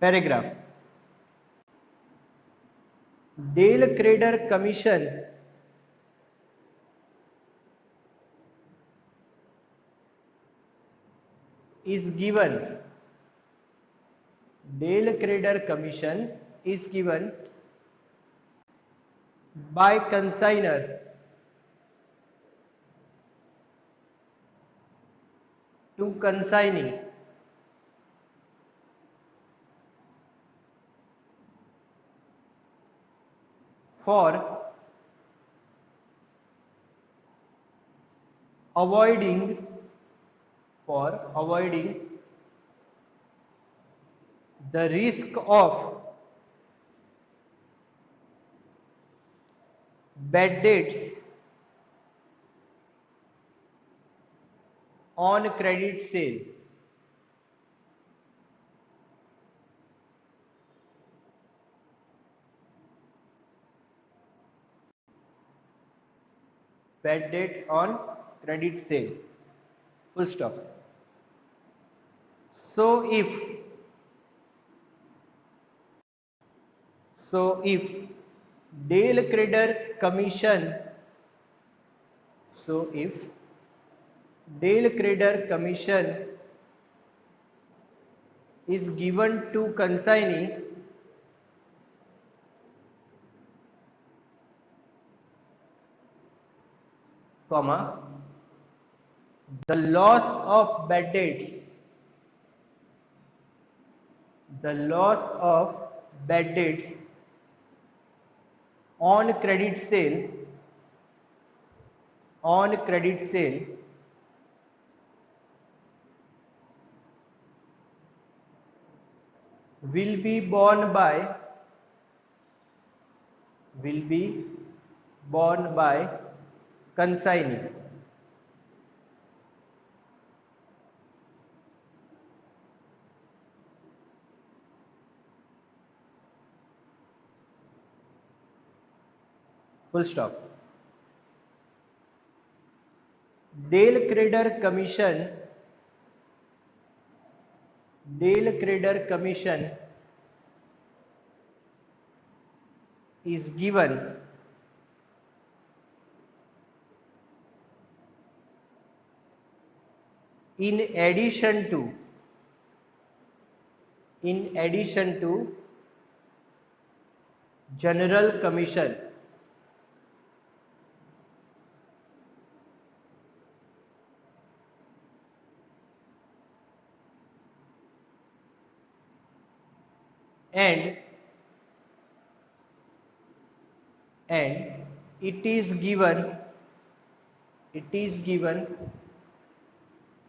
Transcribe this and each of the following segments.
Paragraph, del credere commission is given, Dale Crader Commission is given by consignor to consignee for avoiding the risk of bad debts on credit sale. Bad debt on credit sale. Full stop. So if Dale Crader Commission, is given to consignee comma, the loss of bad debts on credit sale will be borne by consignee. Full stop. Dale Crader Commission is given in addition to General Commission and it is given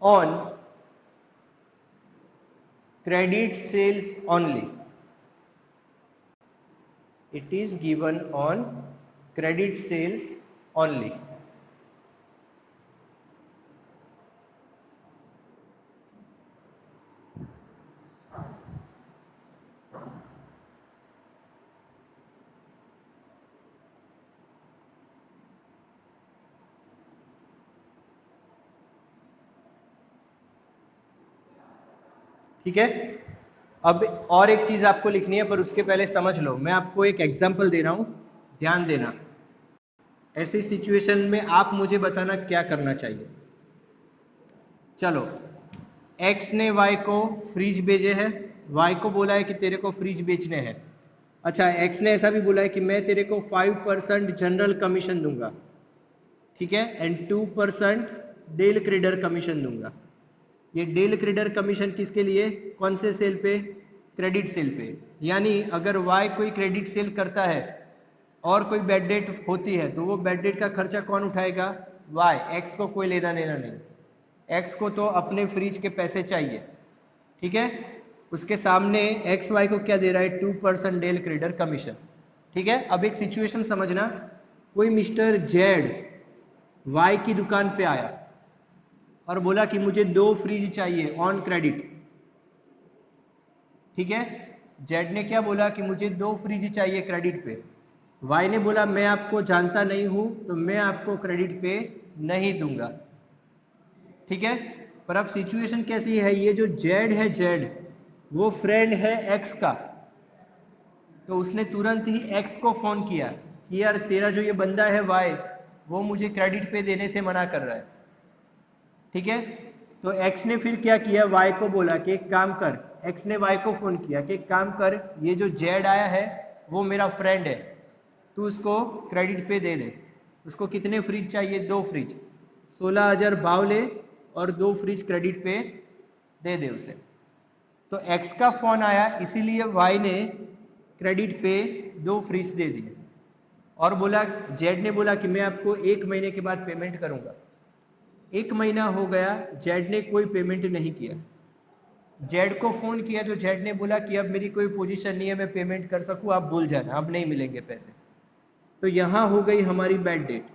on credit sales only. It is given on credit sales only. ठीक है। अब और एक चीज आपको लिखनी है, पर उसके पहले समझ लो, मैं आपको एक एग्जांपल दे रहा हूं, ध्यान देना। ऐसी सिचुएशन में आप मुझे बताना क्या करना चाहिए। चलो, एक्स ने वाई को फ्रिज भेजे है, वाई को बोला है कि तेरे को फ्रिज बेचने हैं। अच्छा, एक्स ने ऐसा भी बोला है कि मैं तेरे को 5% जनरल कमीशन दूंगा, ठीक है, एंड 2% डेल क्रेडर कमीशन दूंगा। ये डेल क्रेडर कमीशन किसके लिए, कौन से सेल पे, क्रेडिट सेल पे। यानी अगर वाई कोई क्रेडिट सेल करता है और कोई बैड डेट होती है तो वो बैड डेट का खर्चा कौन उठाएगा, वाई। एक्स को कोई लेना देना नहीं, एक्स को तो अपने फ्रिज के पैसे चाहिए, ठीक है। उसके सामने एक्स वाई को क्या दे रहा है, 2% डेल क्रेडर कमीशन, ठीक है। अब एक सिचुएशन समझना, कोई मिस्टर जेड वाई की दुकान पे आया और बोला कि मुझे 2 फ्रिज चाहिए ऑन क्रेडिट, ठीक है। जेड ने क्या बोला कि मुझे 2 फ्रिज चाहिए क्रेडिट पे। वाई ने बोला मैं आपको जानता नहीं हूं तो मैं आपको क्रेडिट पे नहीं दूंगा, ठीक है। पर अब सिचुएशन कैसी है, ये जो जेड है, जेड वो फ्रेंड है एक्स का, तो उसने तुरंत ही एक्स को फोन किया कि यार तेरा जो ये बंदा है वाई, वो मुझे क्रेडिट पे देने से मना कर रहा है। ठीक है, तो एक्स ने फिर क्या किया, वाई को बोला कि एक काम कर, एक्स ने वाई को फोन किया कि एक काम कर, ये जो जेड आया है वो मेरा फ्रेंड है, तू उसको क्रेडिट पे दे दे। उसको कितने फ्रिज चाहिए, 2 फ्रिज, 16,000 भाव ले और 2 फ्रिज क्रेडिट पे दे दे उसे। तो एक्स का फोन आया, इसीलिए वाई ने क्रेडिट पे 2 फ्रिज दे दिए और बोला, जेड ने बोला कि मैं आपको 1 महीने के बाद पेमेंट करूंगा। 1 महीना हो गया, जेड ने कोई पेमेंट नहीं किया। जेड को फोन किया तो जेड ने बोला कि अब मेरी कोई पोजीशन नहीं है मैं पेमेंट कर सकूं, आप भूल जाना, अब नहीं मिलेंगे पैसे। तो यहां हो गई हमारी बैड डेट।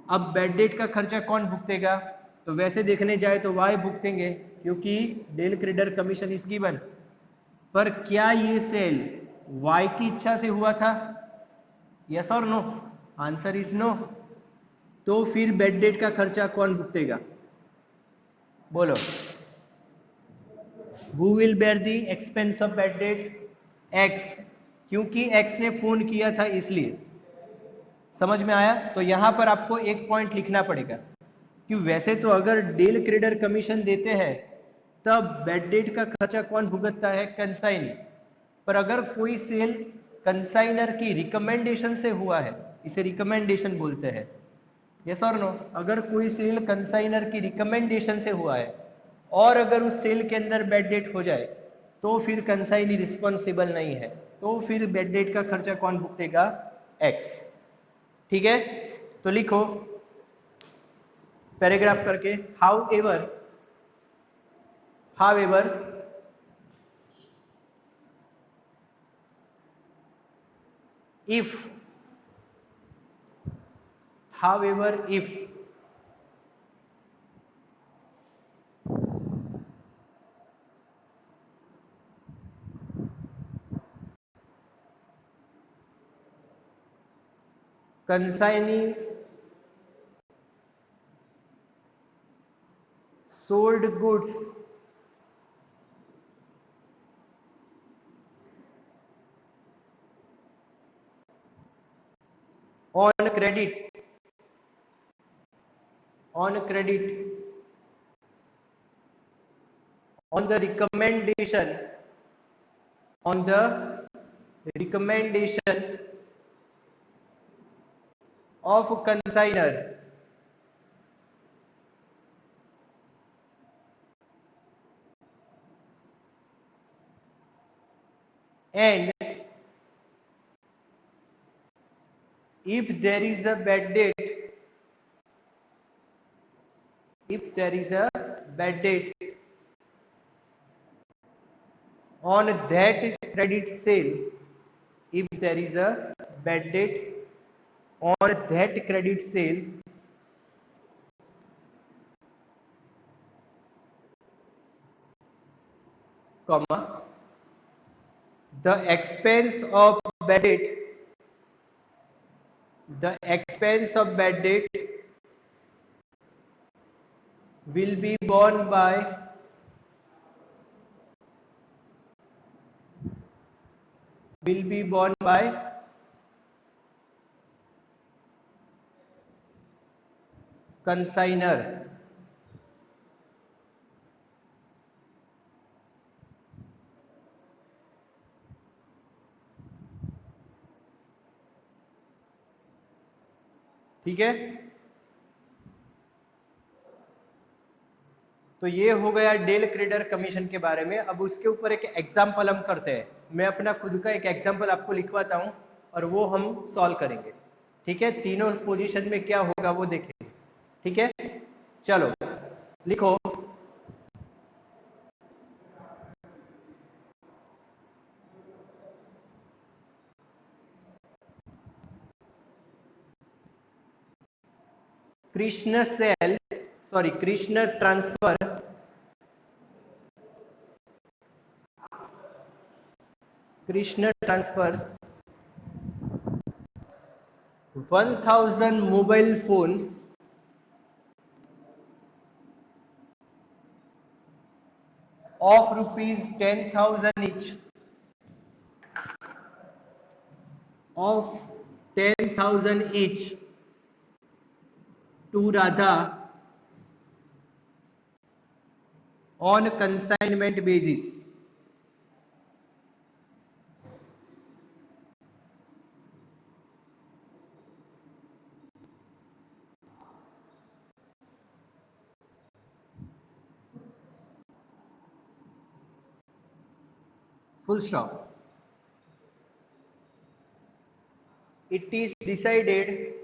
अब बैड डेट का खर्चा कौन भुगतेगा, तो वैसे देखने जाए तो वाई भुगतेंगे क्योंकि del credere commission is given. पर क्या ये सेल वाई की इच्छा से हुआ था, यस और नो? Answer is no. तो फिर बैड डेट का खर्चा कौन भुगतेगा, बोलो? Who will bear the expense of bad debt? X, क्योंकि X ने फोन किया था इसलिए। समझ में आया? तो यहां पर आपको एक पॉइंट लिखना पड़ेगा कि वैसे तो अगर डील क्रेडिटर कमीशन देते हैं तब बैड डेट का खर्चा कौन भुगतता है, कंसाइनी। पर अगर कोई सेल कंसाइनर की रिकमेंडेशन से हुआ है, इसे रिकमेंडेशन बोलते हैं, यस और नो? अगर कोई सेल कंसाइनर की रिकमेंडेशन से हुआ है और अगर उस सेल के अंदर बैड डेट हो जाए तो फिर कंसाइनी रिस्पॉन्सिबल नहीं है, तो फिर बैड डेट का खर्चा कौन भुगतेगा, एक्स। ठीक है, तो लिखो पैराग्राफ करके, how ever if consignee sold goods on credit on the recommendation of consignor, and if there is a bad debt, on that credit sale, if there is a bad debt on that credit sale, comma, the expense of bad debt will be borne by consignor। ठीक है, तो ये हो गया del credere commission के बारे में। अब उसके ऊपर एक एग्जाम्पल हम करते हैं, मैं अपना खुद का एक एग्जाम्पल आपको लिखवाता हूं और वो हम सॉल्व करेंगे। ठीक है, तीनों पोजीशन में क्या होगा वो देखेंगे। ठीक है, चलो लिखो, Krishna transfer 1000 mobile phones of rupees 10,000 each, of 10,000 each to Radha on consignment basis. Full stop. It is decided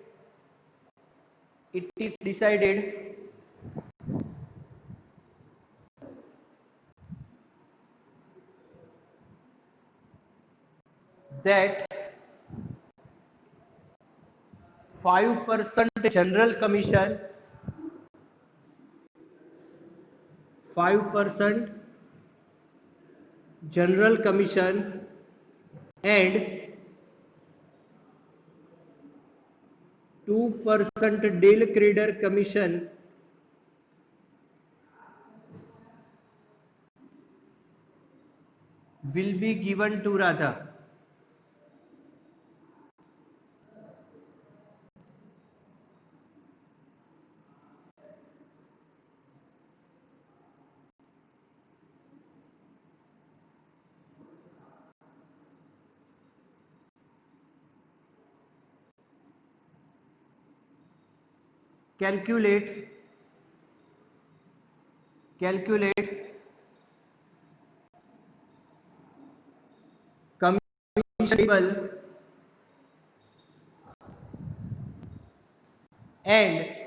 that 5% general commission, 5% general commission and 2% deal creditor commission will be given to Radha. Calculate commission payable and